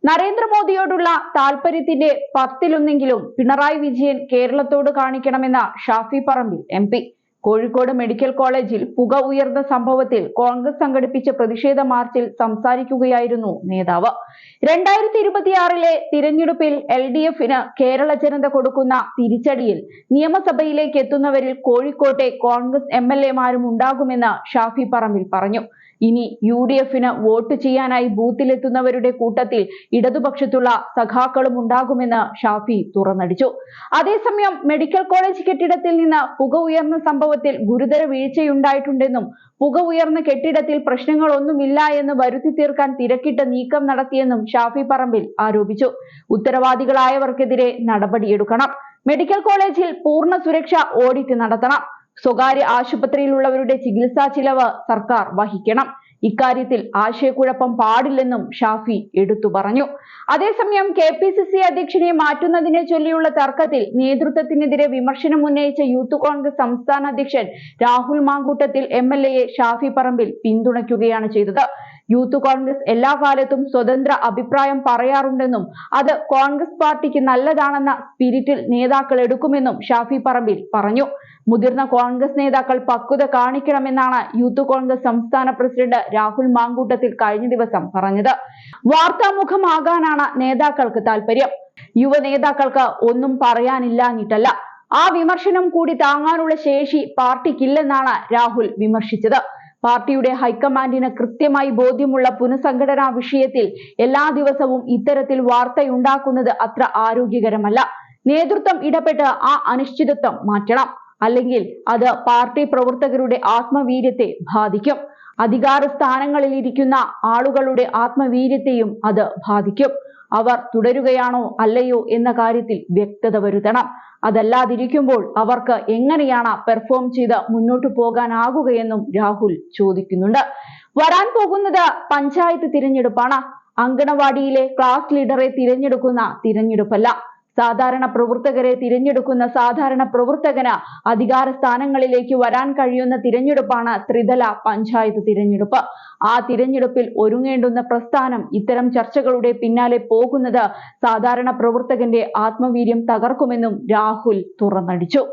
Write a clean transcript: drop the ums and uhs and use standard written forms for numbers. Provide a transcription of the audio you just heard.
നരേന്ദ്രമോദിയോടുള്ള താൽപര്യത്തിന്റെ 10-1 പിണറായി വിജയൻ കേരളത്തോട് കാണിക്കണമെന്ന Shafi Parambil MP. Kozhikode medical കോളേജിൽ പുക ഉയർന്ന സംഭവത്തിൽ കോൺഗ്രസ് സംഘടിപ്പിച്ച പ്രതിഷേധ മാർച്ചിൽ സംസാരിക്കുകയായിരുന്നു നേതാവ്. 2026 തിരഞ്ഞെടുപ്പിൽ LDFന് കേരള ജനത കൊടുക്കുന്ന തിരിച്ചടിയിൽ നിയമസഭയിലേക്ക് എത്തുന്നവരിൽ കോഴിക്കോട്ടെ കോൺഗ്രസ് MLA-മാരും ഉണ്ടാകുമെന്ന് ഷാഫി പറമ്പിൽ പറഞ്ഞു. ഇനി UDFന് വോട്ട് ചെയ്യാനായി ബൂത്തിലെത്തുന്നവരുടെ കൂട്ടത്തിൽ ഇടതുപക്ഷത്തുള്ള സഖാക്കളും ഉണ്ടാകുമെന്ന് ഷാഫി തുറന്നടിച്ചു. അതേസമയം മെഡിക്കൽ കോളേജ് കെട്ടിടത്തിൽ നിന്ന് പുക ഉയർന്ന സംഭവത്തിൽ ഗുരുതര വീഴ്ചയുണ്ടായിട്ടുണ്ടെന്നും പുക ഉയർന്ന കെട്ടിടത്തിൽ പ്രശ്നങ്ങളൊന്നുമില്ല എന്ന് വരുത്തി തീർക്കാൻ തിരക്കിട്ട് നീക്കം നടത്തിയെന്നും ഷാഫി പറമ്പിൽ ആരോപിച്ചു. ഉത്തരവാദികളായവർക്കെതിരെ നടപടിയെടുക്കണം. മെഡിക്കൽ കോളേജിൽ പൂർണ്ണ സുരക്ഷ ഓഡിറ്റ് നടത്തണം. സ്വകാര്യ ആശുപത്രിയിലുള്ളവരുടെ ചികിത്സാ ചിലവ് സർക്കാർ വഹിക്കണം. ഇക്കാര്യത്തിൽ ആശയക്കുഴപ്പം പാടില്ലെന്നും ഷാഫി എടുത്തു പറഞ്ഞു. അതേസമയം KPCC അധ്യക്ഷനെ മാറ്റുന്നതിനെ ചൊല്ലിയുള്ള തർക്കത്തിൽ നേതൃത്വത്തിനെതിരെ വിമർശനം ഉന്നയിച്ച യൂത്ത് കോൺഗ്രസ് സംസ്ഥാന അധ്യക്ഷൻ രാഹുൽ മാങ്കൂട്ടത്തിൽ MLA-യെ ഷാഫി പറമ്പിൽ പിന്തുണയ്ക്കുകയാണ് ചെയ്തത്. യൂത്ത് കോൺഗ്രസ് എല്ലാ കാലത്തും സ്വതന്ത്ര അഭിപ്രായം പറയാറുണ്ടെന്നും അത് കോൺഗ്രസ് പാർട്ടിക്ക് നല്ലതാണെന്ന സ്പിരിറ്റിൽ നേതാക്കൾ എടുക്കുമെന്നും ഷാഫി പറമ്പിൽ പറഞ്ഞു. മുതിർന്ന കോൺഗ്രസ് നേതാക്കൾ പക്വത കാണിക്കണമെന്നാണ് യൂത്ത് കോൺഗ്രസ് സംസ്ഥാന പ്രസിഡന്റ് രാഹുൽ മാങ്കൂട്ടത്തിൽ കഴിഞ്ഞ ദിവസം പറഞ്ഞത്. വാർത്താമുഖമാകാനാണ് നേതാക്കൾക്ക് താല്പര്യം. യുവ നേതാക്കൾക്ക് ഒന്നും പറയാനില്ലാഞ്ഞിട്ടല്ല. ആ വിമർശനം കൂടി താങ്ങാനുള്ള ശേഷി പാർട്ടിക്കില്ലെന്നാണ് രാഹുൽ വിമർശിച്ചത്. പാർട്ടിയുടെ ഹൈക്കമാൻഡിന് കൃത്യമായി ബോധ്യമുള്ള പുനഃസംഘടനാ വിഷയത്തിൽ എല്ലാ ദിവസവും ഇത്തരത്തിൽ വാർത്തയുണ്ടാക്കുന്നത് അത്ര ആരോഗ്യകരമല്ല. നേതൃത്വം ഇടപെട്ട് ആ അനിശ്ചിതത്വം മാറ്റണം. അല്ലെങ്കിൽ അത് പാർട്ടി പ്രവർത്തകരുടെ ആത്മവീര്യത്തെ ബാധിക്കും. അധികാര സ്ഥാനങ്ങളിൽ ഇരിക്കുന്ന ആളുകളുടെ ആത്മവീര്യത്തെയും അത് ബാധിക്കും. അവർ തുടരുകയാണോ അല്ലയോ എന്ന കാര്യത്തിൽ വ്യക്തത വരുത്തണം. അതല്ലാതിരിക്കുമ്പോൾ അവർക്ക് എങ്ങനെയാണ് പെർഫോം ചെയ്ത് മുന്നോട്ടു പോകാനാകുകയെന്നും രാഹുൽ ചോദിക്കുന്നുണ്ട്. വരാൻ പോകുന്നത് പഞ്ചായത്ത് തിരഞ്ഞെടുപ്പാണ്. അങ്കണവാടിയിലെ ക്ലാസ് ലീഡറെ തിരഞ്ഞെടുക്കുന്ന തിരഞ്ഞെടുപ്പല്ല. സാധാരണ പ്രവർത്തകരെ തിരഞ്ഞെടുക്കുന്ന സാധാരണ പ്രവർത്തകന് അധികാര സ്ഥാനങ്ങളിലേക്ക് വരാൻ കഴിയുന്ന തിരഞ്ഞെടുപ്പാണ് ത്രിതല പഞ്ചായത്ത് തിരഞ്ഞെടുപ്പ്. ആ തിരഞ്ഞെടുപ്പിൽ ഒരുങ്ങേണ്ടുന്ന പ്രസ്ഥാനം ഇത്തരം ചർച്ചകളുടെ പിന്നാലെ പോകുന്നത് സാധാരണ പ്രവർത്തകന്റെ ആത്മവീര്യം തകർക്കുമെന്നും രാഹുൽ തുറന്നടിച്ചു.